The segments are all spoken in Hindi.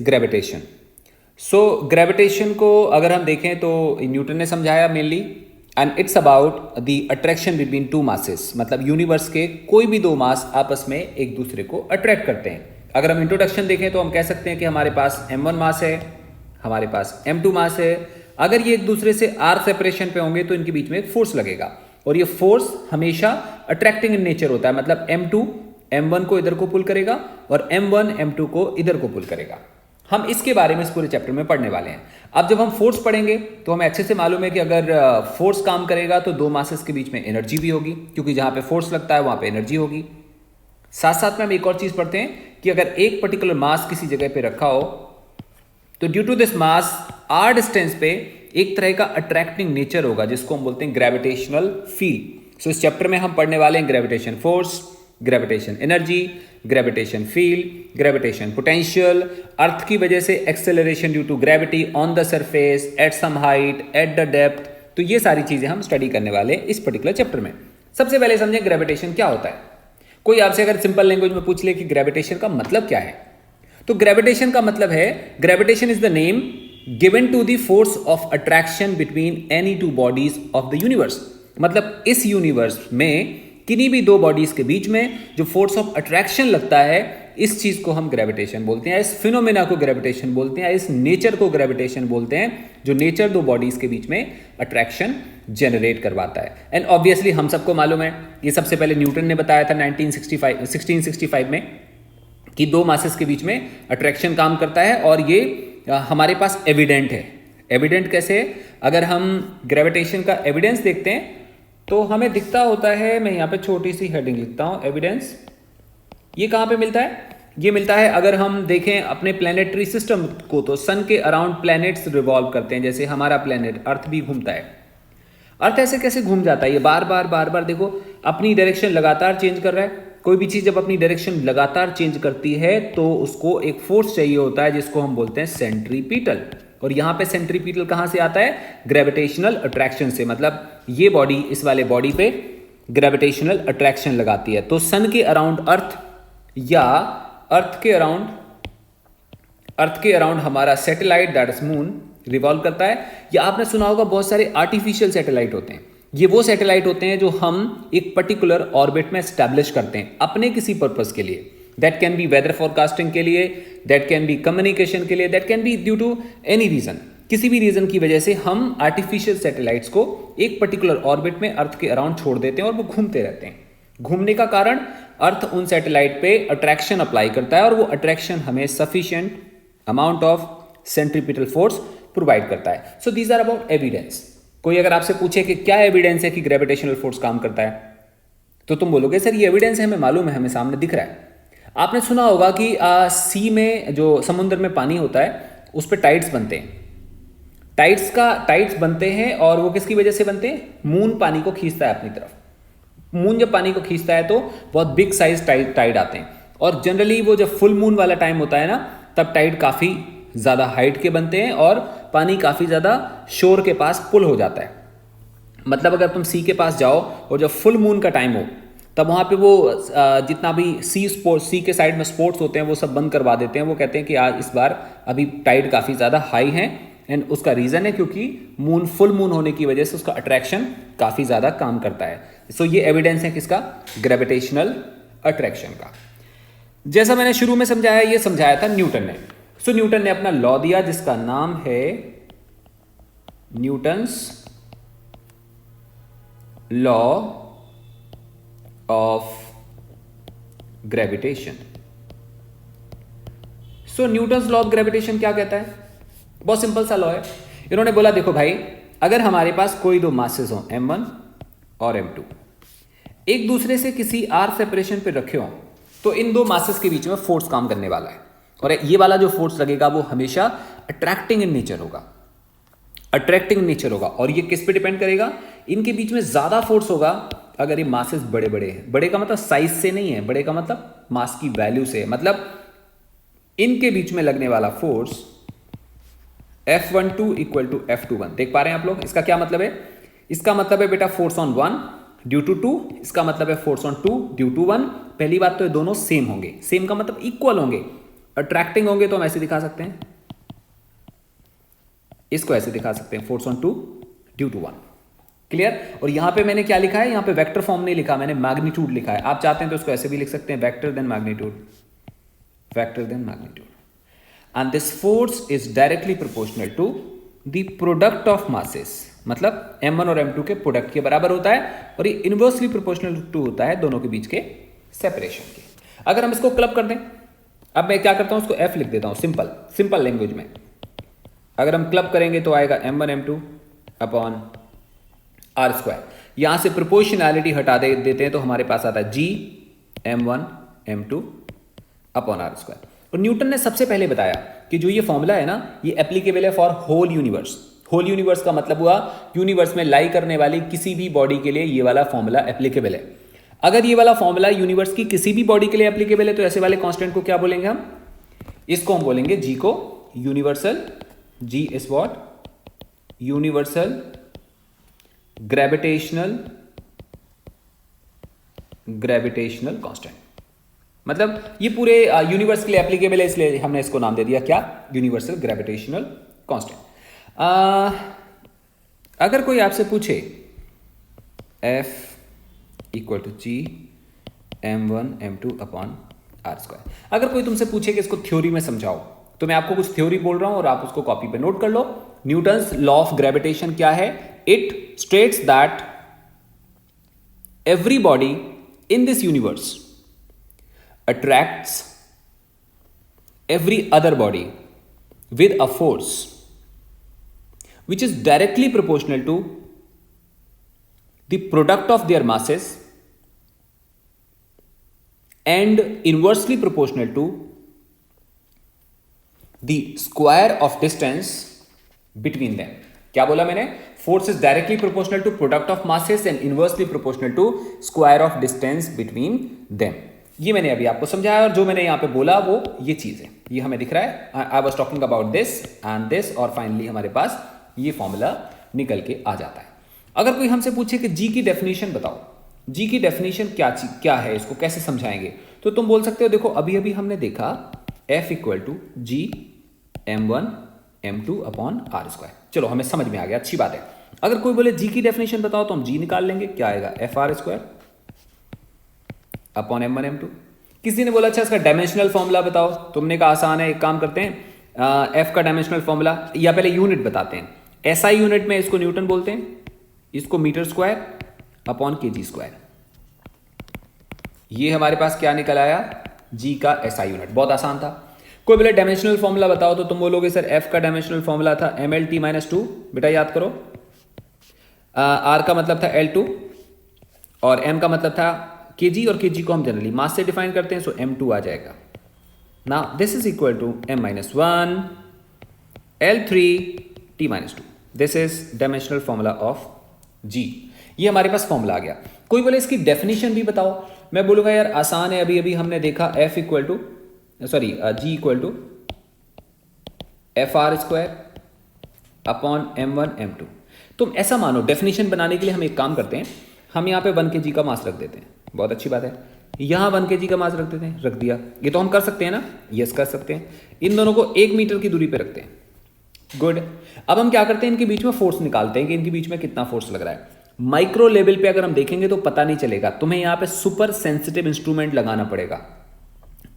ग्रेविटेशन। सो ग्रेविटेशन को अगर हम देखें तो न्यूटन ने समझाया mainly, and it's about the attraction between two masses, मतलब यूनिवर्स के कोई भी दो मास आपस में एक दूसरे को अट्रैक्ट करते हैं। अगर हम इंट्रोडक्शन देखें तो हम कह सकते हैं कि हमारे पास m1 मास है, हमारे पास m2 मास है। अगर ये एक दूसरे से r सेपरेशन पे होंगे तो इनके बीच में एक फोर्स लगेगा, और ये फोर्स हमेशा अट्रैक्टिंग इन नेचर होता है, मतलब m2 m1 को इधर को पुल करेगा और m1 m2 को इधर को पुल करेगा। हम इसके बारे में इस पूरे चैप्टर में पढ़ने वाले हैं। अब जब हम फोर्स पढ़ेंगे तो हमें अच्छे से मालूम है कि अगर फोर्स काम करेगा तो दो मासेस के बीच में एनर्जी भी होगी, क्योंकि जहां पे फोर्स लगता है वहां पे एनर्जी होगी। साथ साथ में हम एक और चीज पढ़ते हैं कि अगर एक पर्टिकुलर मास किसी जगह पे रखा हो तो due to this mass r distance पे एक तरह का अट्रैक्टिंग नेचर होगा, जिसको हम बोलते हैं ग्रेविटेशनल फील्ड। सो इस चैप्टर में हम पढ़ने वाले हैं gravitation force, gravitation energy, gravitation field, gravitation potential, earth की वजह से acceleration due to gravity on the surface, at some height, at the depth. तो ये सारी चीजें हम स्टडी करने वाले हैं इस पर्टिकुलर चैप्टर में। सबसे पहले समझें ग्रेविटेशन क्या होता है। कोई आपसे अगर सिंपल लैंग्वेज में पूछ ले कि ग्रेविटेशन का मतलब क्या है, तो ग्रेविटेशन का मतलब है, gravitation is the name given to the force of attraction between any two bodies of the universe. मतलब इस यूनिवर्स में किन्हीं भी दो बॉडीज के बीच में जो फोर्स ऑफ अट्रैक्शन लगता है, इस चीज को हम ग्रेविटेशन बोलते हैं, इस फिनोमेना को ग्रेविटेशन बोलते हैं, इस नेचर को ग्रेविटेशन बोलते हैं, जो नेचर दो बॉडीज के बीच में अट्रैक्शन जनरेट करवाता है। एंड ऑब्वियसली हम सबको मालूम है, ये सबसे पहले न्यूटन ने बताया था 1665 में कि दो मासेस के बीच में अट्रैक्शन काम करता है, और ये हमारे पास एविडेंट है। एविडेंट कैसे? अगर हम ग्रेविटेशन का एविडेंस देखते हैं तो हमें दिखता होता है, मैं यहाँ पे छोटी सी हेडिंग लिखता हूँ, एविडेंस। ये कहाँ पे मिलता है? ये मिलता है अगर हम देखें अपने प्लैनेटरी सिस्टम को, तो सन के अराउंड प्लैनेट्स रिवॉल्व करते हैं, जैसे हमारा प्लैनेट अर्थ भी घूमता है। अर्थ ऐसे कैसे घूम जाता है? ये बार बार देखो अपनी डायरेक्शन लगातार चेंज कर रहा है। कोई भी चीज जब अपनी डायरेक्शन लगातार चेंज करती है तो उसको एक फोर्स चाहिए होता है, जिसको हम बोलते हैं सेंट्रीपिटल। और यहां पे सेंट्रीपिटल कहां से आता है? ग्रेविटेशनल अट्रैक्शन से। मतलब ये बॉडी इस वाले बॉडी पे ग्रेविटेशनल अट्रैक्शन लगाती है। तो सन के अराउंड अर्थ या अर्थ के अराउंड हमारा satellite that is moon revolve करता है। या आपने सुना होगा बहुत सारे आर्टिफिशियल सैटेलाइट होते हैं। ये वो सैटेलाइट होते हैं जो हम एक पर्टिकुलर ऑर्बिट में एस्टैब्लिश करते हैं अपने किसी पर्पस के लिए। That can be weather forecasting के लिए, दैट कैन बी कम्युनिकेशन के लिए, that can be due to any reason. किसी भी रीजन की वजह से हम आर्टिफिशियल सैटेलाइट्स को एक पर्टिकुलर ऑर्बिट में अर्थ के अराउंड छोड़ देते हैं और वो घूमते रहते हैं। घूमने का कारण अर्थ उन सैटेलाइट पे अट्रैक्शन अप्लाई करता है, और वो अट्रैक्शन हमें sufficient amount of centripetal force provide करता है। So these are about evidence. कोई अगर आपसे पूछे कि क्या एविडेंस है कि ग्रेविटेशनल फोर्स काम करता है, तो तुम बोलोगे सर ये एविडेंस है, हमें मालूम है, हमें सामने दिख रहा है। आपने सुना होगा कि सी में, जो समुद्र में पानी होता है, उस पर टाइड्स बनते हैं। टाइड्स बनते हैं, और वो किसकी वजह से बनते हैं? मून पानी को खींचता है अपनी तरफ। मून जब पानी को खींचता है तो बहुत बिग साइज टाइड आते हैं, और जनरली वो जब फुल मून वाला टाइम होता है ना, तब टाइड काफी ज्यादा हाइट के बनते हैं और पानी काफी ज्यादा शोर के पास पुल हो जाता है। मतलब अगर तुम सी के पास जाओ और जब फुल मून का टाइम हो, तब वहां पे वो जितना भी सी के साइड में स्पोर्ट्स होते हैं वो सब बंद करवा देते हैं। वो कहते हैं कि आज इस बार अभी टाइड काफी ज्यादा हाई है, एंड उसका रीजन है क्योंकि मून फुल मून होने की वजह से उसका अट्रैक्शन काफी ज्यादा काम करता है। सो ये एविडेंस है किसका? ग्रेविटेशनल अट्रैक्शन का। जैसा मैंने शुरू में समझाया, ये समझाया था न्यूटन ने। सो न्यूटन ने अपना लॉ दिया जिसका नाम है Newton's law of gravitation. So Newton's law of gravitation क्या कहता है? बहुत सिंपल सा लॉ है। इन्होंने बोला देखो भाई, अगर हमारे पास कोई दो मासेस हो m1 और m2, एक दूसरे से किसी r सेपरेशन पे रखे हो, तो इन दो मासेस के बीच में फोर्स काम करने वाला है, और ये वाला जो फोर्स लगेगा वो हमेशा अट्रैक्टिंग इन नेचर होगा। और ये किस पे डिपेंड करेगा? इनके बीच में ज्यादा फोर्स होगा अगर ये मासेस बड़े बड़े हैं। बड़े का मतलब साइज से नहीं है, बड़े का मतलब मास की वैल्यू से है। मतलब इनके बीच में लगने वाला force F12 equal to F21। देख पा रहे हैं आप लोग? इसका क्या मतलब है? इसका मतलब है बेटा फोर्स ऑन 1 ड्यू टू 2, इसका मतलब है फोर्स ऑन 2 ड्यू टू 1। पहली बात तो ये दोनों सेम होंगे। सेम का मतलब इक्वल होंगे। अट्रैक्टिंग होंगे तो हम ऐसे दिखा सकते हैं, इसको ऐसे दिखा सकते हैं, force on two due to 1। Clear? और यहां पे मैंने क्या लिखा है, यहां पे वेक्टर फॉर्म नहीं लिखा, मैंने मैग्नीट्यूड लिखा है। आप चाहते हैं तो इसको ऐसे भी लिख सकते हैं, vector then magnitude, vector then magnitude. And this force is directly proportional to the product of masses, मतलब m1 और m2 के प्रोडक्ट के बराबर होता है, और ये इनवर्सली प्रोपोर्शनल टू होता है दोनों के बीच के सेपरेशन के। अगर हम इसको क्लब कर दें, अब मैं क्या करता हूं, उसको f लिख देता हूं, सिंपल लैंग्वेज में। अगर हम क्लब करेंगे तो आएगा m1 m2 upon R square. यहां से प्रोपोर्शनैलिटी हटा देते हैं तो हमारे पास आता है g m1 m2 upon R square. और न्यूटन ने सबसे पहले बताया कि जो ये फॉर्मूला है ना, ये एप्लीकेबल है for whole universe. Whole universe का मतलब हुआ यूनिवर्स में लाई करने वाली किसी भी बॉडी के लिए ये वाला फॉर्मूला एप्लीकेबल है। अगर ये वाला फॉर्मूला यूनिवर्स की किसी भी बॉडी के लिए एप्लीकेबल है तो ऐसे वाले कांस्टेंट को क्या बोलेंगे हम, इसको हम बोलेंगे जी को universal, G is what, universal gravitational constant. मतलब ये पूरे यूनिवर्स के लिए एप्लीकेबल है, इसलिए हमने इसको नाम दे दिया क्या, यूनिवर्सल ग्रेविटेशनल कांस्टेंट। अगर कोई आपसे पूछे F equal to G m1 m2 upon R square, अगर कोई तुमसे पूछे कि इसको थ्योरी में समझाओ, तो मैं आपको कुछ थ्योरी बोल रहा हूं और आप उसको कॉपी पे नोट कर लो। न्यूटन्स लॉ ऑफ ग्रेविटेशन क्या है, it states that every body in this universe attracts every other body with a force which is directly proportional to the product of their masses and inversely proportional to the square of distance between them। क्या बोला मैंने, force is directly proportional to product of masses and inversely proportional to square of distance between them. ये मैंने अभी आपको समझाया, और जो मैंने यहां पे बोला वो ये चीज है, ये हमें दिख रहा है। I was talking about this and this, और फाइनली हमारे पास ये फॉर्मूला निकल के आ जाता है। अगर कोई हमसे पूछे कि जी की डेफिनेशन बताओ, जी की डेफिनेशन क्या है, इसको कैसे समझाएंगे, तो तुम बोल सकते हो, देखो अभी अभी हमने देखा F equal to G m1 m2 upon R square. चलो हमें समझ में आ गया, अच्छी बात है। अगर कोई बोले जी की डेफिनेशन बताओ, तो हम जी निकाल लेंगे, क्या आएगा, F R square upon m1 m2। किसी ने बोला अच्छा इसका डायमेंशनल फॉर्मूला बताओ, तुमने कहा आसान है, एक काम करते हैं, एफ का डायमेंशनल फॉर्मूला, या पहले यूनिट बताते हैं। एसआई यूनिट में इसको न्यूटन बोलते हैं, इसको metre square upon KG square. ये हमारे पास क्या निकल आया, जी का एसआई यूनिट, बहुत आसान था। कोई बोले डायमेंशनल फॉर्मूला बताओ, तो तुम बोलोगे सर एफ का डायमेंशनल फॉर्मूला था mlt-2, बेटा याद करो, आर का मतलब था L2 और m का मतलब था kg, और kg को हम जनरली मास से डिफाइन करते हैं, सो m2 आ जाएगा। Now this is equal to m-1 L3t-2। This is dimensional formula of g। ये हमारे पास फॉर्मूला आ गया। कोई बोले इसकी डेफिनेशन भी बताओ, मैं बोलूंगा यार आसान है, अभी अभी हमने देखा f equal to g equal to F R square upon m1 m2। तुम ऐसा मानो, डेफिनेशन बनाने के लिए हम एक काम करते हैं, हम यहाँ पे 1 kg का मास रख देते हैं, बहुत अच्छी बात है। यहाँ 1 kg का मास रख देते हैं, रख दिया, ये तो हम कर सकते हैं ना, यस कर सकते हैं। इन दोनों को 1 मीटर की दूरी पे रखते हैं, गुड। अब हम क्या करते हैं, इनके बीच में फोर्स निकालते हैं कि इनके बीच में कितना फोर्स लग रहा है। माइक्रो लेवल पे अगर हम देखेंगे तो पता नहीं चलेगा, तुम्हें यहाँ पे सुपर सेंसिटिव इंस्ट्रूमेंट लगाना पड़ेगा,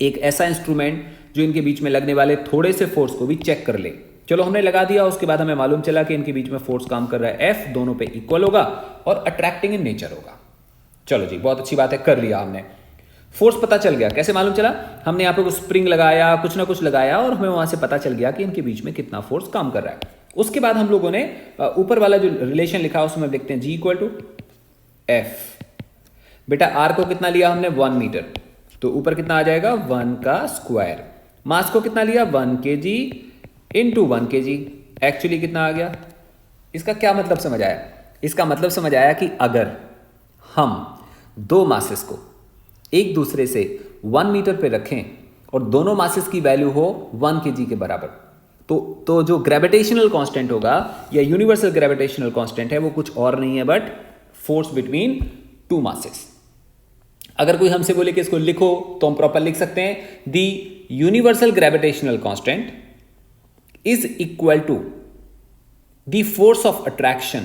एक ऐसा इंस्ट्रूमेंट जो इनके बीच में लगने वाले थोड़े से फोर्स को भी चेक कर ले। चलो हमने लगा दिया, उसके बाद हमें मालूम चला कि इनके बीच में फोर्स काम कर रहा है, F दोनों पे इक्वल होगा और अट्रैक्टिंग इन नेचर होगा। चलो जी, बहुत अच्छी बात है, कर लिया हमने, फोर्स पता चल गया। कैसे मालूम चला, हमने यहाँ पे कुछ स्प्रिंग लगाया, कुछ ना कुछ लगाया, और हमें वहां से पता चल गया कि इनके बीच में कितना फोर्स काम कर रहा है। उसके बाद हम लोगों ने ऊपर वाला जो रिलेशन लिखा है उसमें देखते हैं, G इक्वल टू F। बेटा R को कितना लिया हमने, 1 मीटर, तो ऊपर कितना आ जाएगा, 1 का स्क्वायर। मास को कितना लिया, 1 kg इंटू 1 kg, एक्चुअली कितना आ गया। इसका क्या मतलब समझ आया, इसका मतलब समझ आया कि अगर हम दो मासेस को एक दूसरे से 1 मीटर पे रखें और दोनों मासेस की वैल्यू हो 1 kg के बराबर, तो जो ग्रेविटेशनल कांस्टेंट होगा या यूनिवर्सल ग्रेविटेशनल कांस्टेंट है वो कुछ और नहीं है but force between two masses. अगर कोई हमसे बोले कि इसको लिखो, तो हम प्रॉपर लिख सकते हैं, the universal gravitational constant is equal to the force of attraction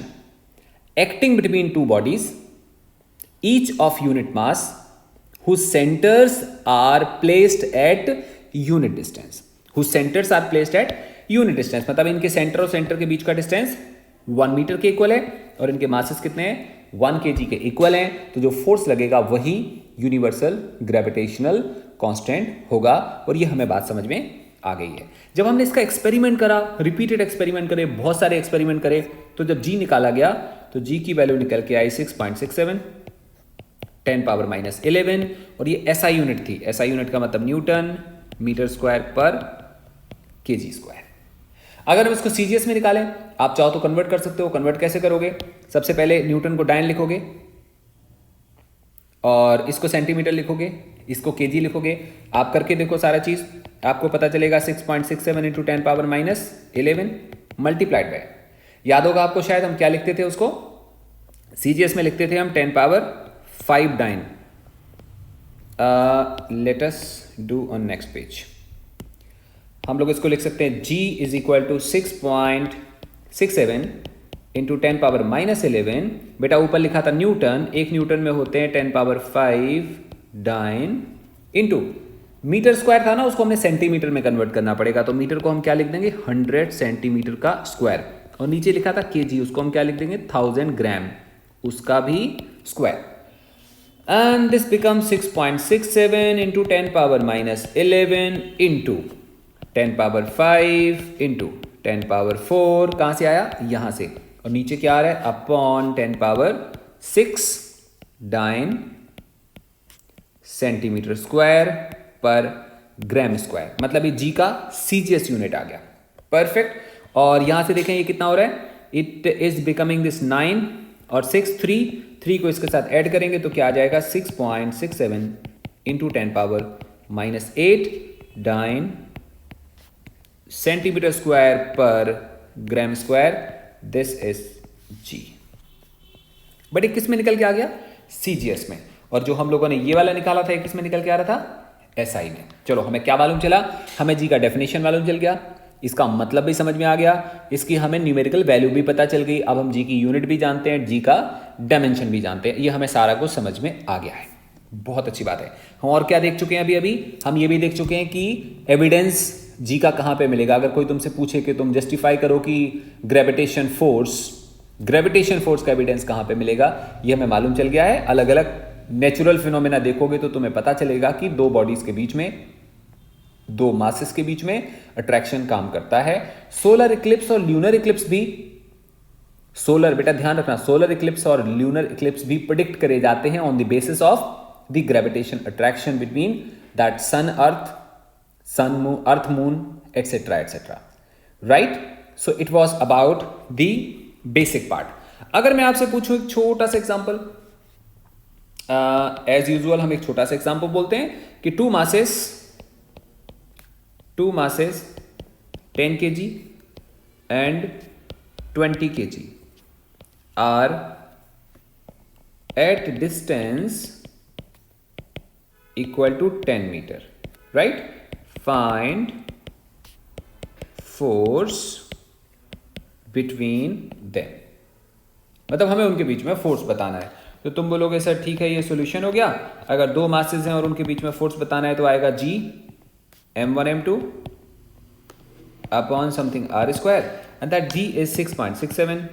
acting between two bodies, each of unit mass, whose centers are placed at unit distance. Whose centers are placed at unit distance, मतलब इनके सेंटर और सेंटर के बीच का डिस्टेंस 1 मीटर के इक्वल है और इनके मासेस कितने हैं 1 kg के इक्वल हैं. तो जो फोर्स लगेगा वही यूनिवर्सल ग्रेविटेशनल कांस्टेंट होगा. और ये हमें बात समझ में आ गई है. जब हमने इसका एक्सपेरिमेंट करा, रिपीटेड एक्सपेरिमेंट करे, बहुत सारे एक्सपेरिमेंट करे, तो जब जी निकाला गया तो जी की वैल्यू निकल के आई 6.67 10 पावर माइनस 11. और ये एसआई यूनिट थी. एसआई यूनिट का मतलब न्यूटन मीटर स्क्वायर पर केजी स्क्वायर. अगर हम इसको सीजीएस में निकालें, आप चाहो तो कन्वर्ट कर सकते हो. कन्वर्ट कैसे करोगे? सबसे पहले न्यूटन को डायन लिखोगे और इसको सेंटीमीटर लिखोगे, इसको केजी लिखोगे. आप करके देखो सारा चीज, आपको पता चलेगा 6.67 into 10 power minus 11 multiplied by, याद होगा आपको शायद हम क्या लिखते थे उसको, सीजीएस में लिखते थे हम 10 power 5 dyne. Let us do on next page. हम लोग इसको लिख सकते हैं g is equal to 6.67 into 10 power minus 11. बेटा ऊपर लिखा था न्यूटन, एक न्यूटन में होते हैं 10 power 5 dyne into metre square था ना, उसको हमने सेंटीमीटर में कन्वर्ट करना पड़ेगा. तो मीटर को हम क्या लिख देंगे 100 सेंटीमीटर का स्क्वायर. और नीचे लिखा था केजी, उसको हम क्या लिख देंगे 1000 ग्राम, उसका भी square. And this become 6.67 into 10 power minus 11 into 10 power 5 into 10 power 4. कहां से आया? यहां से. और नीचे क्या आ रहा है? Upon 10 power 6 dine centimetre square per gram square. मतलब ये जी का सीजीएस यूनिट आ गया. परफेक्ट. और यहां से देखें ये कितना हो रहा है, इट इज बिकमिंग दिस 9 और 6 3 को इसके साथ ऐड करेंगे तो क्या आ जाएगा 6.67 into 10 power minus 8 dyne centimetre square per gram square. This is G. But ये किस में निकल के आ गया? सीजीएस में. और जो हम लोगों ने ये वाला निकाला था ये किस में निकल के आ रहा था? एसआई में. चलो हमें क्या मालूम चला? हमें जी का डेफिनेशन मालूम चल गया, इसका मतलब भी समझ में आ गया, इसकी हमें न्यूमेरिकल वैल्यू भी पता चल गई. अब हम जी की यूनिट भी जानते हैं, जी का डायमेंशन भी जानते हैं. ये हमें सारा कुछ समझ में आ गया है. बहुत अच्छी बात है. हम और क्या देख चुके हैं अभी हम ये भी देख चुके हैं कि एविडेंस जी का कहां पे मिलेगा. अगर कोई तुमसे पूछे कि तुम जस्टिफाई करो कि ग्रेविटेशन फोर्स का एविडेंस कहां पे मिलेगा, ये हमें मालूम चल गया है. अलग अलग नेचुरल फिनोमेना देखोगे तो तुम्हें पता चलेगा कि दो बॉडीज के बीच में, दो मासेस के बीच में अट्रैक्शन काम करता है. सोलर इक्लिप्स और ल्यूनर इक्लिप्स भी, सोलर बेटा ध्यान रखना, सोलर इक्लिप्स और ल्यूनर इक्लिप्स भी प्रेडिक्ट करे जाते हैं on the basis of the gravitation attraction between that earth moon etcetera etcetera. Right. So it was about the basic part. अगर मैं आपसे पूछूं एक छोटा सा एग्जाम्पल, एज यूजुअल हम एक छोटा सा एग्जाम्पल बोलते हैं कि to masses 10 kg and 20 kg are at distance equal to 10 meter, right? Find force between them. मतलब हमें उनके बीच में फोर्स बताना है. तो तुम बोलोगे सर ठीक है ये सॉल्यूशन हो गया. अगर दो मासेस हैं और उनके बीच में फोर्स बताना है तो आएगा जी m1 m2 upon something r square, and that g is 6.67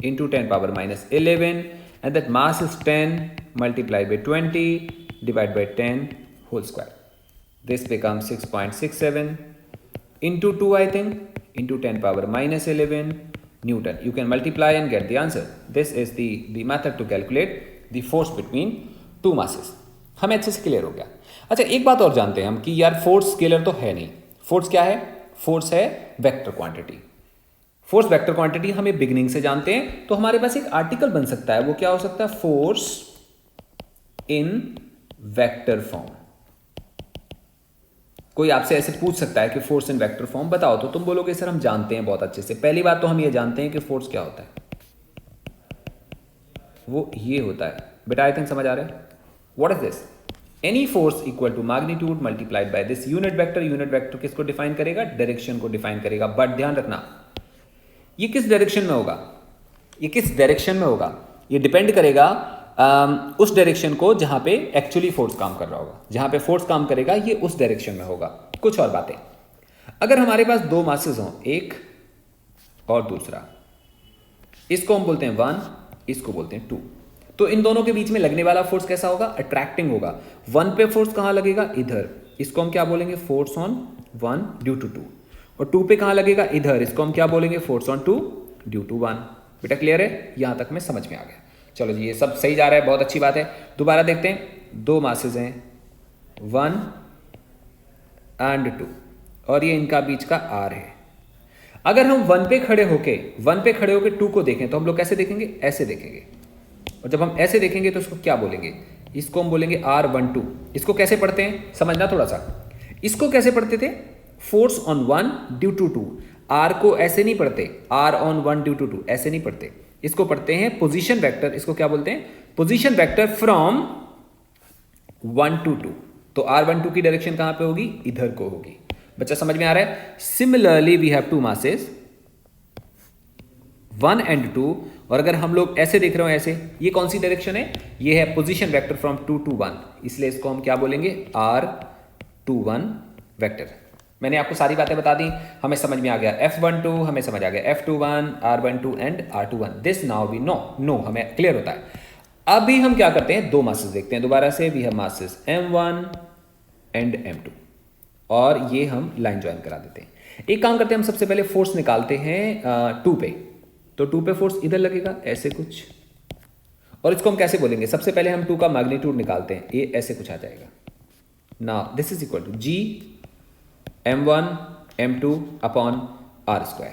into 10 power minus 11, and that mass is 10 multiplied by 20 divided by 10 whole square. This becomes 6.67 into 2 I think into 10 power minus 11 Newton. You can multiply and get the answer. This is the method to calculate the force between two masses. हमें अच्छे से क्लियर हो गया. अच्छा एक बात और जानते हैं हम कि यार फोर्स स्केलर तो है नहीं. फोर्स क्या है? फोर्स है vector quantity. Force vector quantity हमें बिगिनिंग से जानते हैं. तो हमारे पास एक आर्टिकल बन सकता है. वो क्या हो सकता है? Force in vector form. कोई आपसे ऐसे पूछ सकता है कि फोर्स इन वेक्टर फॉर्म बताओ, तो तुम बोलोगे सर हम जानते हैं बहुत अच्छे से. पहली बात तो हम ये जानते हैं कि फोर्स क्या होता है. वो ये होता है बेटा. आई थिंक समझ आ रहा है. What is this? Any force equal to magnitude multiplied by this unit vector. Unit vector किसको डिफाइन करेगा? डायरेक्शन को डिफाइन करेगा। बट ध्यान रखना, ये किस डायरेक्शन में होगा? ये किस डायरेक्शन में होगा? ये डिपेंड करेगा उस डायरेक्शन को जहां पे एक्चुअली फोर्स काम कर रहा होगा। जहां पे फोर्स काम करेगा ये उस डायरेक्शन में होगा। कुछ और बातें, अगर हमारे पास दो मासेस हों, एक और दूसरा, इसको हम बोलते हैं 1, इसको बोलते हैं 2, तो इन दोनों के बीच में लगने वाला फोर्स कैसा होगा? अट्रैक्टिंग होगा। 1 पे फोर्स कहां लगेगा? इधर, इसको हम क्या बोलेंगे? Force on 1 due to 2। और 2 पे कहां लगेगा? इधर, इसको हम क्या बोलेंगे? Force on 2 due to 1। बेटा क्लियर है? यहां तक में समझ में आ गया। चलो जी, ये सब सही जा रहा है, बहुत अच्छी बात है। दोबारा देखते हैं, दो मासेस हैं 1 एंड 2 और ये इनका बीच का R है। अगर हम 1 पे खड़े होके 2 को देखें तो हम लोग कैसे देखेंगे? ऐसे देखेंगे। और जब हम ऐसे देखेंगे तो इसको क्या बोलेंगे? इसको हम बोलेंगे R12। इसको कैसे पढ़ते हैं समझना थोड़ा सा। इसको कैसे पढ़ते थे? Force on 1 due to 2। R को ऐसे नहीं पढ़ते, R ऑन 1 ड्यू टू 2 ऐसे नहीं पढ़ते। इसको पढ़ते हैं पोजीशन वेक्टर। इसको क्या बोलते हैं? Position vector from 1 to 2। तो R12 की डायरेक्शन कहां पे होगी? इधर को होगी। बच्चा समझ में आ रहा है? Similarly we have two masses 1 and 2। और अगर हम लोग ऐसे देख रहे हो, ऐसे, ये कौन सी डायरेक्शन है? ये है पोजीशन वेक्टर फ्रॉम 2 to 1, इसलिए इसको हम क्या बोलेंगे? R21 vector. मैंने आपको सारी बातें बता दी, हमें समझ में आ गया। F12 हमें समझ आ गया, F21, R12 and R21। This now we know हमें क्लियर होता है। अभी हम क्या करते हैं? दो मासेस देखते हैं दोबारा से। We have masses M1 and M2 और ये हम लाइन ज्वाइन करा देते हैं। एक काम करते हैं, हम सबसे पहले फोर्स निकालते हैं 2 पे। तो 2 पे फोर्स इधर लगेगा ऐसे कुछ, और इसको हम कैसे बोलेंगे? सबसे पहले हम 2 का मैग्नीट्यूड निकालते हैं, ये ऐसे कुछ आ जाएगा। Now this is equal to G M1 M2 upon R square.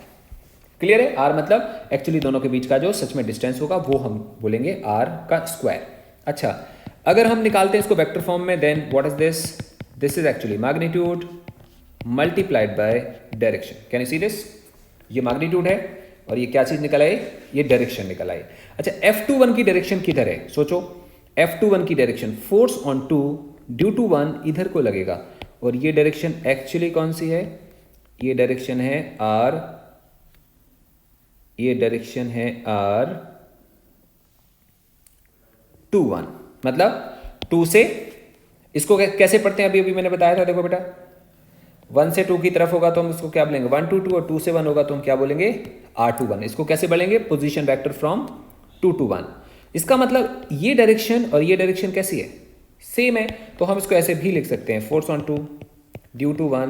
Clear है? R मतलब एक्चुअली दोनों के बीच का जो सच में डिस्टेंस होगा वो हम बोलेंगे R का स्क्वायर। अच्छा, अगर हम निकालते हैं इसको वेक्टर फॉर्म में, then what is this? This is actually magnitude multiplied by direction. Can you see this? ये मैग्नीट्यूड है और ये क्या चीज निकल आई? ये डायरेक्शन निकल आई। अच्छा, F21 की डायरेक्शन किधर है? सोचो, F21 की direction force on 2 due to 1 इधर को लगेगा। और ये डायरेक्शन एक्चुअली कौन सी है? ये डायरेक्शन है R, ये डायरेक्शन है R21। मतलब 2 से, इसको कैसे पढ़ते हैं? अभी मैंने बताया था, देखो बेटा, 1 से 2 की तरफ होगा तो हम इसको क्या बोलेंगे? 1 to 2, और 2 से 1 होगा तो हम क्या बोलेंगे? R21। इसको कैसे बढ़ेंगे? Position vector from 2 to 1। इसका मतलब ये डायरेक्शन और ये डायरेक्शन कैसी है? सेम है। तो हम इसको ऐसे भी लिख सकते हैं, force on 2 due to 1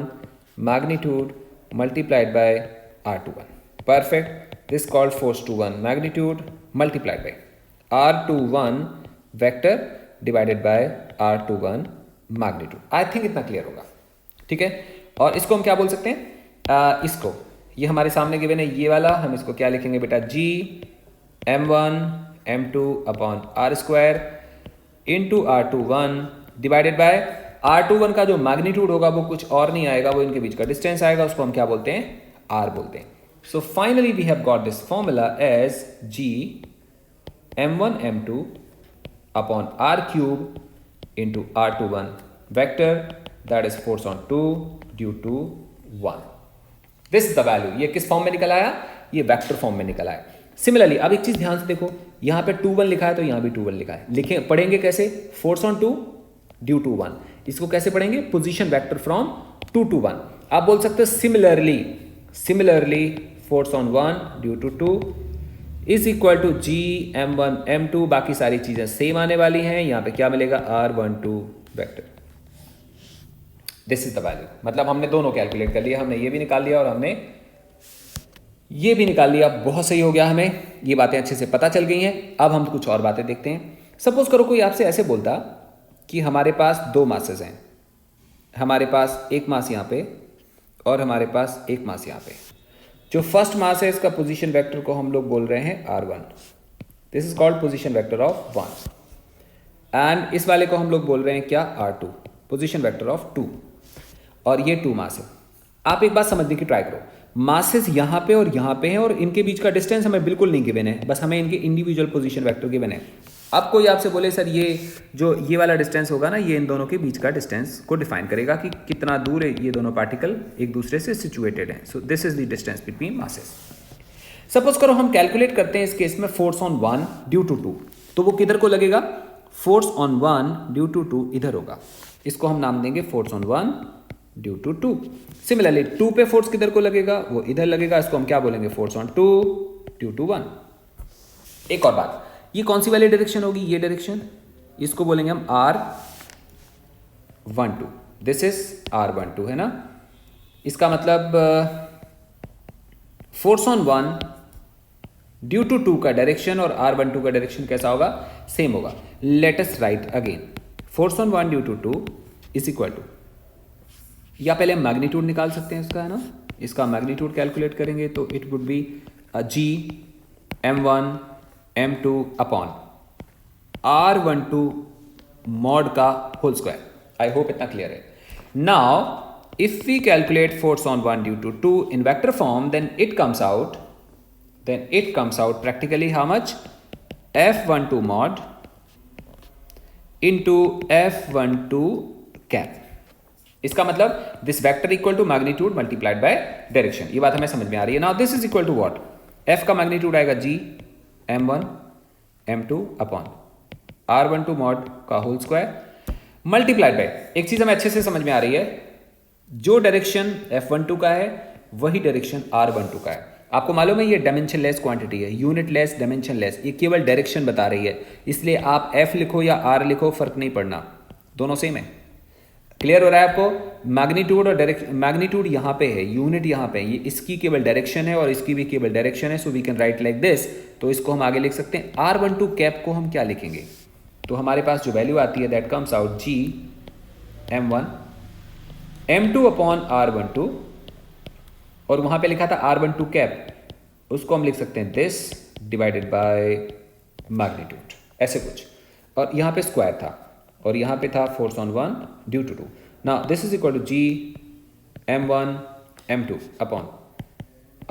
magnitude multiplied by R21। Perfect. This called force to 1 magnitude multiplied by R21 vector divided by R21 magnitude. I think इतना क्लियर होगा, ठीक है। और इसको हम क्या बोल सकते हैं? इसको, ये हमारे सामने गिवन है ये वाला, हम इसको क्या लिखेंगे बेटा? G M1 M2 upon R square into R21 divided by R21 का जो मैग्नीट्यूड होगा वो कुछ और नहीं आएगा, वो इनके बीच का डिस्टेंस आएगा, उसको हम क्या बोलते हैं? R बोलते हैं। So finally we have got this formula as G M1 M2 upon R cube into R21 vector, that is force on 2 due to 1। This is the value. ये किस फॉर्म में निकल आया? ये वेक्टर फॉर्म में निकल आया। सिमिलरली अब एक चीज ध्यान से देखो, यहां पे 21 लिखा है तो यहां भी 21 लिखा है। लिखे पढ़ेंगे कैसे? Force on 2 due to 1। इसको कैसे पढ़ेंगे? Position vector from 2 to 1। आप बोल सकते हो similarly force on 1 due to 2 is equal to G M1 M2। बाकी सारी चीजें सेम आने वाली हैं। यहां पे क्या मिलेगा? R12 vector. This is the value. मतलब हमने दोनों कैलकुलेट कर लिया, हमने ये भी निकाल लिया और हमने ये भी निकाल लिया। बहुत सही हो गया, हमें ये बातें अच्छे से पता चल गई हैं। अब हम कुछ और बातें देखते हैं। सपोज करो कोई आपसे ऐसे बोलता कि हमारे पास दो मासेस हैं, हमारे पास एक मास यहाँ पे और हमारे पास एक मास यहाँ पे। जो फर्स्ट मास है इसका पोजीशन वेक्टर को हम लोग बोल रहे हैं R1। This is called position vector of 1। And इस वाले को हम लोग बोल रहे हैं क्या? R2, position vector of 2। और ये 2 मास है। आप एक बात समझने की ट्राई करो, मासेस यहाँ पे और यहाँ पे हैं और इनके बीच का डिस्टेंस हमें बिल्कुल नहीं गिवन है, बस हमें इनके इंडिविजुअल पोजीशन वेक्टर गिवन है। अब कोई आपसे बोले सर ये वाला डिस्टेंस होगा ना, ये इन दोनों के बीच का डिस्टेंस को डिफाइन करेगा कि कितना दूर है ये दोनों पार्टिकल एक दूसरे से सिचुएटेड हैं. So this is the distance between masses. Suppose करो हम कैलकुलेट करते हैं इस केस में फोर्स ऑन 1 ड्यू टू 2, तो वो किधर को लगेगा? फोर्स ऑन 1 ड्यू टू 2 इधर होगा. इसको हम नाम देंगे force on 1 due to 2. Similarly 2 पे फोर्स किधर को लगेगा? वो इधर लगेगा. इसको हम क्या बोलेंगे? Force on 2 due to 1. एक और बात, ये कौन सी वाली डायरेक्शन होगी? ये डायरेक्शन, इसको बोलेंगे हम R12. दिस इज R12 है ना. इसका मतलब फोर्स ऑन 1 ड्यू टू 2 का डायरेक्शन और R12 का डायरेक्शन कैसा होगा? सेम होगा. Let us write again. Force on 1 due to 2 is equal to, या पहले हम मैग्नीट्यूड निकाल सकते हैं इसका, है ना. इसका मैग्नीट्यूड कैलकुलेट करेंगे तो it would be G M1 M2 upon R12 mod का होल स्क्वायर. आई होप इतना क्लियर है. Now if we calculate force on 1 due to 2 in vector form, then it comes out practically how much? F12 mod into F12 cap. इसका मतलब this vector equal to magnitude multiplied by direction. ये बात हमें समझ में आ रही है. Now this is equal to what? F का मैग्नीट्यूड आएगा G M1 M2 upon R12 mod का होल स्क्वायर मल्टीप्लाइड बाय, एक चीज हमें अच्छे से समझ में आ रही है, जो डायरेक्शन F12 का है वही डायरेक्शन R12 का है. आपको मालूम है ये डायमेंशन लेस क्वांटिटी है, यूनिट लेस, डायमेंशन लेस, ये केवल डायरेक्शन बता रही है. इसलिए आप F लिखो या R लिखो फर्क नहीं पड़ना, दोनों सेम है. क्लियर हो रहा है आपको? मैग्नीट्यूड और डायरेक्शन, मैग्नीट्यूड यहाँ पे है, यूनिट यहाँ पे है, ये इसकी केवल डायरेक्शन है और इसकी भी केवल डायरेक्शन है. So we can write like this. तो इसको हम आगे लिख सकते हैं. R12 कैप को हम क्या लिखेंगे? तो हमारे पास जो वैल्यू आती है that comes out G M1 M2 upon R12, और वहां पे लिखा था R12 कैप, उसको हम लिख सकते हैं दिस डिवाइडेड बाय मैग्नीट्यूड, ऐसे कुछ. और यहाँ पे स्क्वायर था और यहाँ पे था force on 1 due to 2. Now this is equal to G M1 M2 upon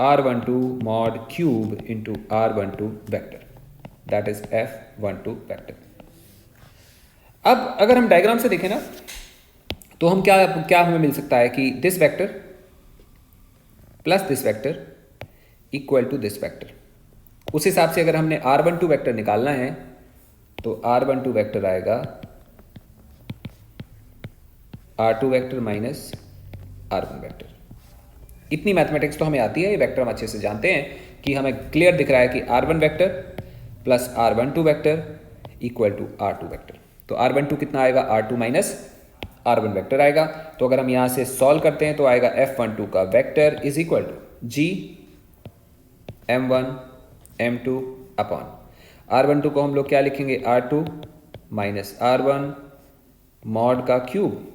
R12 mod cube into R12 vector, that is F12 vector. अब अगर हम डायग्राम से देखें ना, तो हम क्या हमें मिल सकता है कि this vector plus this vector equal to this vector. उस हिसाब से अगर हमने R12 वेक्टर निकालना है तो R12 वेक्टर आएगा R2 vector minus R1 vector. इतनी मैथमेटिक्स तो हमें आती है, ये वेक्टर हम अच्छे से जानते हैं कि हमें क्लियर दिख रहा है कि R1 vector plus R12 vector equal to R2 vector. तो R12 कितना आएगा? R2 माइनस R1 वेक्टर आएगा. तो अगर हम यहाँ से सॉल्व करते हैं तो आएगा F12 का vector is equal to G M1 M2 upon R12 को हम लोग क्या लिखेंगे? R2 माइनस R1 मॉड का क्यूब.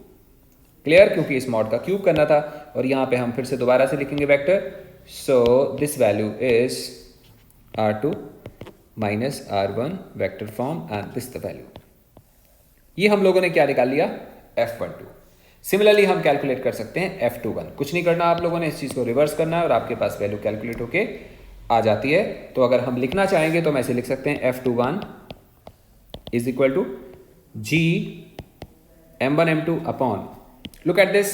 क्लियर? क्योंकि इस मॉड का क्यूब करना था. और यहाँ पे हम फिर से दोबारा से लिखेंगे vector. So this value is R2 minus R1 vector form and this the value. ये हम लोगों ने क्या निकाल लिया? F12. सिमिलरली हम कैलकुलेट कर सकते हैं F21. कुछ नहीं करना आप लोगों ने, इस चीज़ को रिवर्स करना है और आपके पास वैल्यू कैलकुलेट होके आ जाती है. तो अगर हम लिखना चाहेंगे तो हम ऐसे लिख सकते हैं F21 is equal to G M1 M2 upon, look at this,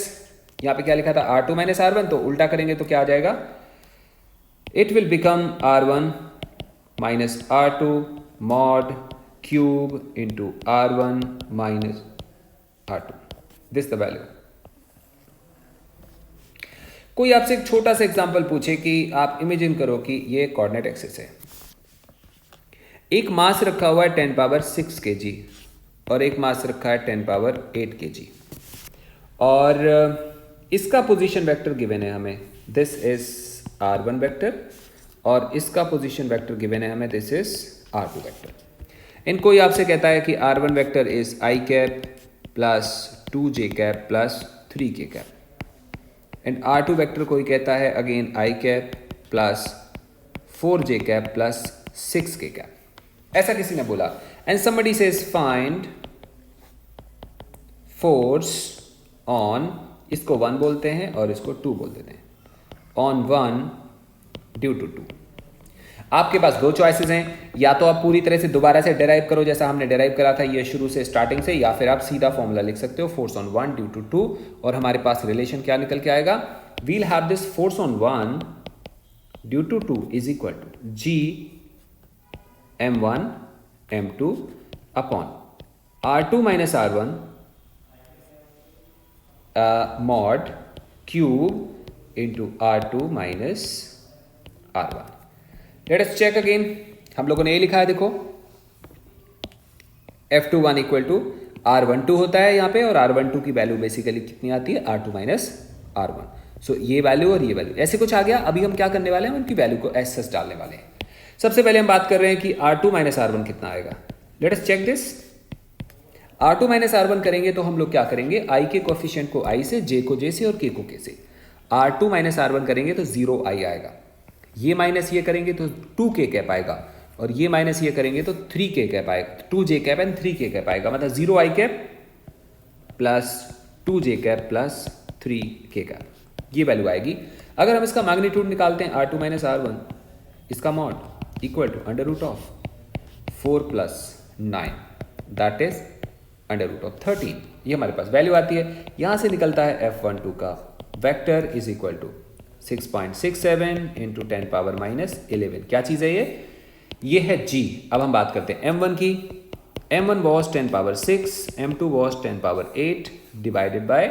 यहाँ पे क्या लिखा था? R2 minus R1. तो उल्टा करेंगे तो क्या आ जाएगा? It will become R1 minus R2 mod cube into R1 minus R2. This the value. कोई आपसे एक छोटा सा एग्जांपल पूछे कि आप इमेजिन करो कि ये कोऑर्डिनेट एक्सिस है, एक मास रखा हुआ है 10 पावर 6 kg और एक मास रखा है 10 पावर 8 kg, और इसका पोजीशन वेक्टर गिवन है हमें, दिस इज R1 वेक्टर, और इसका पोजीशन वेक्टर गिवन है हमें, दिस इज R2 वेक्टर. इन कोई आपसे कहता है कि R1 vector is I cap plus 2j cap plus 3k cap, and R2 vector कोई कहता है again I cap plus 4j cap plus 6k cap. ऐसा किसी ने बोला, and somebody says find force on, इसको 1 बोलते हैं और इसको 2 बोल देते हैं, ऑन 1 ड्यू टू 2. आपके पास दो चॉइसेस हैं, या तो आप पूरी तरह से दोबारा से डेराइव करो जैसा हमने डेराइव करा था ये शुरू से स्टार्टिंग से, या फिर आप सीधा फॉर्मूला लिख सकते हो फोर्स ऑन 1 ड्यू टू 2, और हमारे पास रिलेशन क्या निकल के आएगा, we'll have this force on 1 due to 2 is equal to G m1 m2 upon r2 minus r1 mod cube into r2 minus r1। Let us check again, हम लोगों ने ये लिखा है देखो, F21 इक्वल टू R12 होता है यहाँ पे, और R12 की वैल्यू बेसिकली कितनी आती है, R2 माइनस R1। सो ये वैल्यू और ये वैल्यू ऐसे कुछ आ गया। अभी हम क्या करने वाले हैं, उनकी वैल्यू को एस सच डालने वाले हैं। सबसे पहले हम बात कर रहे हैं कि R2 माइनस R1 कितना आएगा। Let us check this. R2 minus R1 करेंगे तो हम लोग क्या करेंगे, I के कोफिशिएंट को I से, J को J से और K को K से। R2 माइनस R1 करेंगे तो 0I आएगा, ये माइनस ये करेंगे तो 2K कैप आएगा, और ये माइनस ये करेंगे तो 3K कैप आएगा, 2J cap and 3K cap आएगा, मतलब 0I cap plus 2J cap plus 3K cap, ये वैल्यू आएगी। अगर हम इसका मैग्नीट्यूड निकालते हैं R2 माइनस R1, इसका mod equal to under root of 4 plus 9 that is under root of 13, ये हमारे पास वैल्यू आती है। यहाँ से निकलता है F12 का vector is equal to 6.67 into 10 power minus 11। क्या चीज़ है ये है G। अब हम बात करते हैं M1 की। M1 was 10 power 6, M2 was 10 power 8 divided by,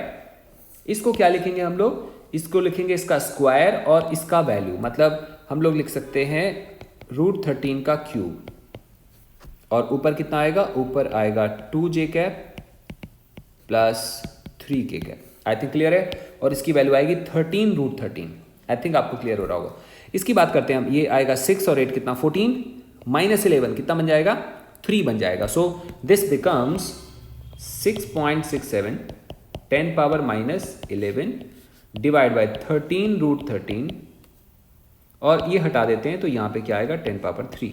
इसको क्या लिखेंगे हम लोग, इसको लिखेंगे इसका स्क्वायर और इसका वैल्यू, मतलब हम लोग लिख सकते हैं √13 का क्यूब, और ऊपर कितना आएगा, ऊपर आएगा 2J cap plus 3K cap. I think clear है, और इसकी वैल्यू आएगी 13√13। आई थिंक आपको क्लियर हो रहा होगा। इसकी बात करते हैं हम, ये आएगा 6 और 8 कितना 14 माइनस 11 कितना बन जाएगा, 3 बन जाएगा। So this becomes 6.67 10 power minus 11 divide by 13√13, और ये हटा देते हैं तो यहाँ पे क्या आएगा 10 पावर 3,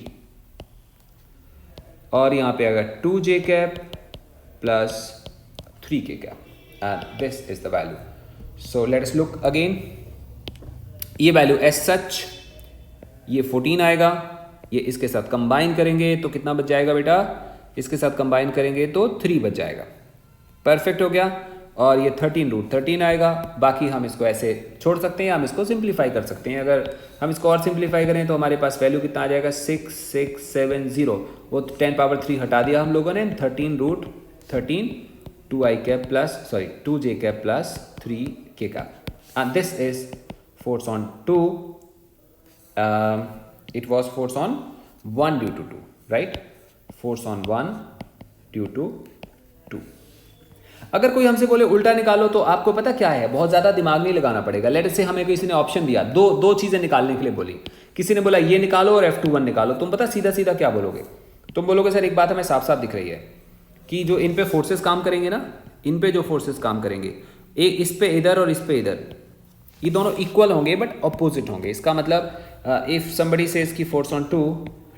और यहाँ पे आएगा 2J cap plus 3K cap, and this is the value. So let us look again. ये वैल्यू एस सच, ये 14 आएगा, ये इसके साथ कंबाइन करेंगे तो कितना बच जाएगा बेटा, इसके साथ कंबाइन करेंगे तो 3 बच जाएगा। परफेक्ट हो गया। और ये 13√13 आएगा। बाकी हम इसको ऐसे छोड़ सकते हैं, हम इसको सिंप्लीफाई कर सकते हैं। अगर हम इसको और सिंप्लीफाई करें तो हमारे पास वैल्यू कितना आ जाएगा 6670, वो 10 पावर 3 हटा दिया हम लोगों ने, 13√13 2I cap plus 2J cap plus 3K cap, and this is force on 2, it was force on 1 due to 2, right? Force on 1 due to 2। अगर कोई हमसे बोले उल्टा निकालो तो आपको पता क्या है, बहुत ज़्यादा दिमाग नहीं लगाना पड़ेगा। लेट से हमें किसी ने ऑप्शन दिया, दो चीज़ें निकालने के लिए बोली, किसी ने बोला ये निकालो और F21 निकालो, तुम पता सीधा सीधा क्या बोलोगे, तुम बोलोगे सर एक बात हमें साफ साफ दिख रही है कि जो इन पे फोर्सेस काम करेंगे ना, इन पे जो फोर्सेस काम करेंगे, एक इस पे इधर और इस पे इधर, ये दोनों इक्वल होंगे बट अपोजिट होंगे। इसका मतलब इफ समबडी सेज की फोर्स ऑन 2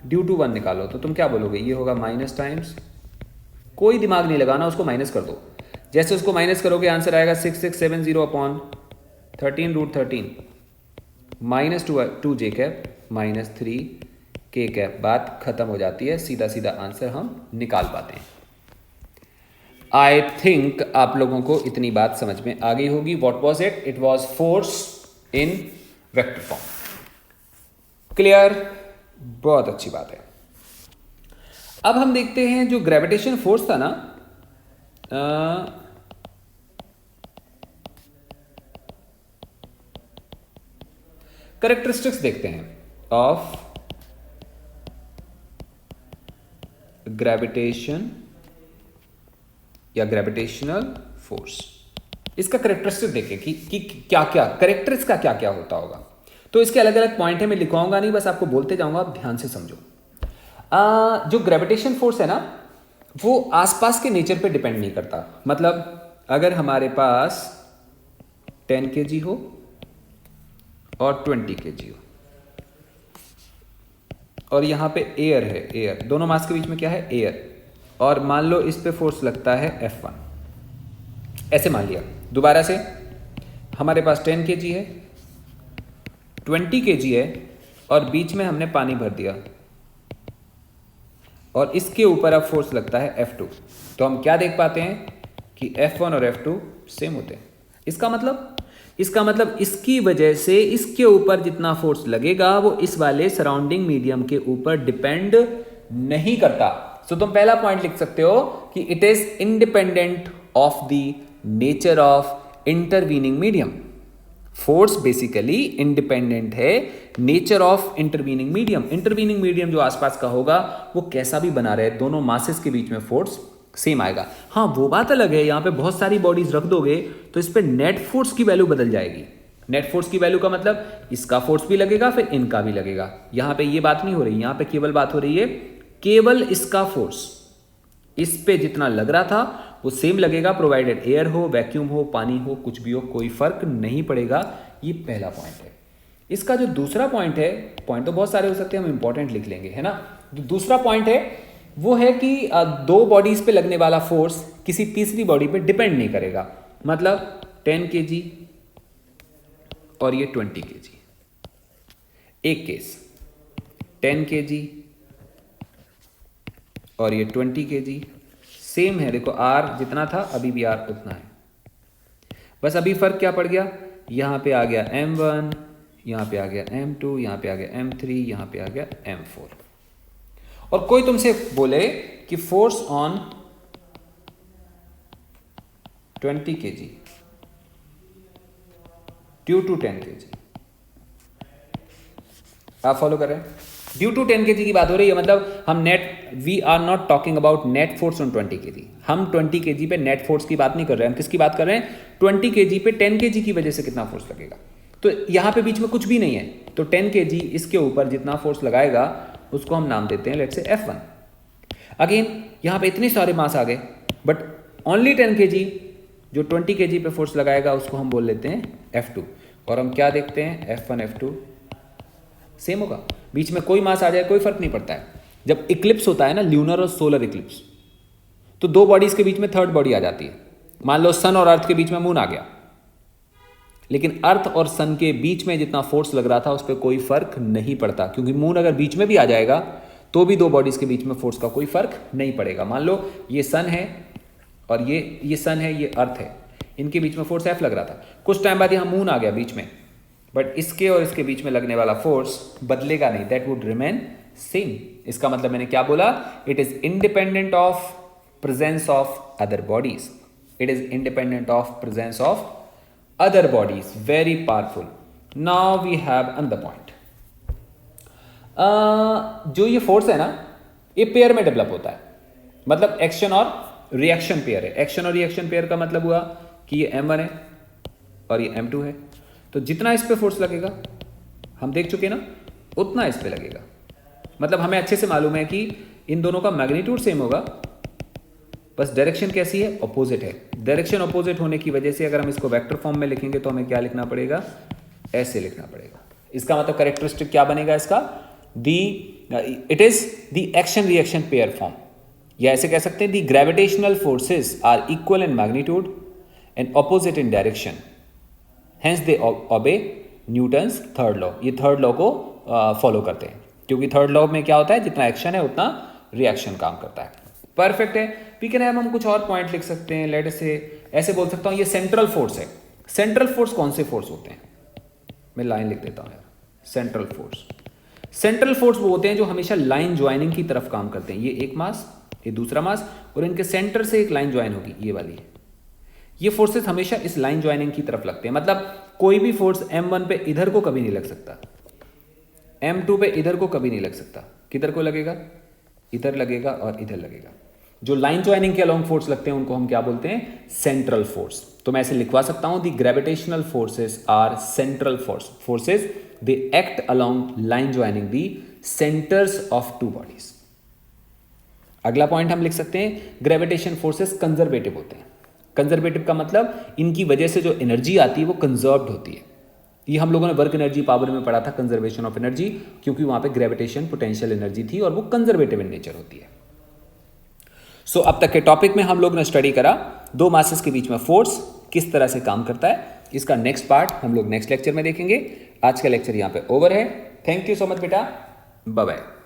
ड्यू टू 1 निकालो तो तुम क्या बोलोगे, ये होगा माइनस टाइम्स, कोई दिमाग नहीं लगाना, उसको माइनस कर दो। जैसे उसको माइनस करोगे आंसर आएगा 6670 upon 13√13 minus 2J cap minus 3K cap, बात खत्म हो जाती है, सीधा सीधा आंसर हम निकाल पाते हैं। आई थिंक आप लोगों को इतनी बात समझ में आ गई होगी। What was it, it was force in vector form. Clear, बहुत अच्छी बात है। अब हम देखते हैं जो ग्रेविटेशन फोर्स था ना, कैरेक्टरिस्टिक्स देखते हैं ऑफ ग्रेविटेशन या ग्रेविटेशनल फोर्स। इसका कैरेक्टरिस्टिक देखें कि क्या क्या कैरेक्टर्स का क्या क्या होता होगा। तो इसके अलग अलग पॉइंट है, मैं लिखवाऊंगा नहीं, बस आपको बोलते जाऊंगा, आप ध्यान से समझो। जो ग्रेविटेशन फोर्स है ना, वो आसपास के नेचर पे डिपेंड नहीं करता। मतलब अगर हमारे पास 10 kg हो और 20 kg हो, और यहां पे एयर है, एयर, दोनों मास के बीच में क्या है, एयर, और मान लो इस पे फोर्स लगता है F1, ऐसे मान लिया। दोबारा से हमारे पास 10 kg है, 20 kg है और बीच में हमने पानी भर दिया और इसके ऊपर अब फोर्स लगता है F2, तो हम क्या देख पाते हैं कि F1 और F2 सेम होते हैं। इसका मतलब इसकी वजह से इसके ऊपर जितना फोर्स लगेगा वो इस वाले सराउंडिंग मीडियम के ऊपर डिपेंड नहीं करता। सो तुम पहला पॉइंट लिख सकते हो कि it is independent of the nature of intervening medium. Force basically independent है nature of intervening medium. Intervening medium जो आसपास का होगा वो कैसा भी बना रहे, दोनों मासेस के बीच में फोर्स सेम आएगा। हाँ, वो बात अलग है, यहां पे बहुत सारी बॉडीज रख दोगे तो इस पे नेट फोर्स की वैल्यू बदल जाएगी। नेट फोर्स की वैल्यू का मतलब इसका फोर्स भी लगेगा फिर इनका भी लगेगा। यहां पे ये बात नहीं हो रही, यहां पे केवल बात हो रही है केवल इसका फोर्स इस पे जितना लग रहा था वो सेम लगेगा, प्रोवाइडेड एयर हो, वैक्यूम हो, पानी हो, कुछ भी हो, कोई फर्क नहीं पड़ेगा। ये पहला पॉइंट है। इसका जो दूसरा पॉइंट है, पॉइंट तो बहुत सारे हो सकते हैं, हम इंपॉर्टेंट लिख लेंगे, है ना। जो दूसरा पॉइंट है वो है कि दो बॉडीज पे लगने वाला फोर्स किसी तीसरी बॉडी पे डिपेंड नहीं करेगा। मतलब 10 kg और ये 20 kg। एक केस 10 kg और ये 20 kg सेम है। देखो R जितना था अभी भी R उतना है, बस अभी फर्क क्या पड़ गया, यहां पे आ गया M1, यहां पे आ गया M2, यहां पे आ गया M3, यहां पे आ गया M4। और कोई तुमसे बोले कि force on 20 kg due to 10 kg, आप फॉलो कर रहे हैं, ड्यू टू 10 kg की बात हो रही है। मतलब हम we are not talking about net force on 20 kg। हम 20 kg पे नेट फोर्स की बात नहीं कर रहे हैं, हम किसकी बात कर रहे हैं, 20 kg पे 10 kg की वजह से कितना फोर्स लगेगा। तो यहां पे बीच में कुछ भी नहीं है, तो 10 kg इसके ऊपर जितना फोर्स लगाएगा उसको हम नाम देते हैं लेट्स से F1। अगेन यहां पे इतने सारे मास आ गए, बट ओनली 10 kg जो 20 kg पे फोर्स लगाएगा उसको हम बोल लेते हैं F2। और हम क्या देखते हैं, F1 F2 सेम होगा, बीच में कोई मास आ जाए कोई फर्क नहीं पड़ता है। जब इक्लिप्स होता है ना, ल्यूनर और सोलर इक्लिप्स, तो दो बॉडीज के बीच में थर्ड बॉडी आ जाती है। मान लो सन और अर्थ के बीच में मून आ गया, लेकिन अर्थ और सन के बीच में जितना फोर्स लग रहा था उस पर कोई फर्क नहीं पड़ता, क्योंकि मून अगर बीच में भी आ जाएगा तो भी दो बॉडीज के बीच में फोर्स का कोई फर्क नहीं पड़ेगा। मान लो ये सन है और ये सन है, ये अर्थ है, इनके बीच में फोर्स F लग रहा था, कुछ टाइम बाद यहां मून आ गया बीच में, बट इसके और इसके बीच में लगने वाला फोर्स बदलेगा नहीं, दैट वुड रिमेन सेम। इसका मतलब मैंने क्या बोला, it is independent of presence of other bodies, it is independent of presence of other bodies, very powerful. Now we have another point. जो ये फोर्स है ना, ये पेयर में डेवलप होता है, मतलब एक्शन और रिएक्शन पेयर है। एक्शन और रिएक्शन पेयर का मतलब हुआ कि ये M1 है और ये M2 है, तो जितना इस पे फोर्स लगेगा हम देख चुके ना, उतना इस पे लगेगा। मतलब हमें अच्छे से मालूम है कि इन दोनों का मैग्नीट्यूड सेम होगा, बस डायरेक्शन कैसी है, ऑपोजिट है। डायरेक्शन ऑपोजिट होने की वजह से अगर हम इसको वेक्टर फॉर्म में लिखेंगे तो हमें क्या लिखना पड़ेगा, ऐसे लिखना पड़ेगा। इसका मतलब कैरेक्टरिस्टिक क्या बनेगा इसका, it is the action reaction pair form, या ऐसे कह सकते हैं the gravitational forces are equal in magnitude and opposite in direction, hence they obey Newton's third law. ये थर्ड लॉ को फॉलो करते हैं, क्योंकि थर्ड लॉ में क्या होता है, जितना एक्शन है उतना रिएक्शन काम करता है। परफेक्ट है। वी कैन हैव, हम कुछ और पॉइंट लिख सकते हैं, लेट से ऐसे बोल सकता हूं ये सेंट्रल फोर्स है। सेंट्रल फोर्स कौन से फोर्स होते हैं, मैं लाइन लिख देता हूं यार, सेंट्रल फोर्स। सेंट्रल फोर्स वो होते हैं जो हमेशा लाइन ज्वाइनिंग की तरफ काम करते हैं। ये एक मास, ये दूसरा मास, और इनके सेंटर से एक लाइन ज्वाइन होगी, ये वाली। ये फोर्सेस हमेशा इस लाइन ज्वाइनिंग की तरफ लगते हैं। मतलब कोई भी फोर्स M1 पे इधर को कभी नहीं लग सकता, M2 पे इधर को कभी नहीं लग सकता। किधर को लगेगा, इधर लगेगा और इधर लगेगा। जो लाइन ज्वाइनिंग के अलोंग फोर्स लगते हैं उनको हम क्या बोलते हैं, सेंट्रल फोर्स। तो मैं ऐसे लिखवा सकता हूं, the gravitational forces are central forces, they act along line joining the centres of two bodies. अगला पॉइंट हम लिख सकते हैं, ग्रेविटेशन फोर्सेस कंजर्वेटिव होते हैं। कंजर्वेटिव का मतलब इनकी वजह से जो एनर्जी आती है वो कंजर्व्ड होती है। ये हम लोगों ने वर्क एनर्जी पावर में पढ़ा था, कंजर्वेशन ऑफ एनर्जी, क्योंकि वहां पे ग्रेविटेशन पोटेंशियल एनर्जी थी और वो कंजर्वेटिव इन नेचर होती है। सो अब तक के टॉपिक में हम लोग ने स्टडी करा दो मासेस के बीच में फोर्स किस तरह से काम करता है। इसका नेक्स्ट पार्ट हम लोग नेक्स्ट लेक्चर में देखेंगे। आज का लेक्चर यहाँ पे ओवर है। थैंक यू सो मच बेटा, बाय बाय।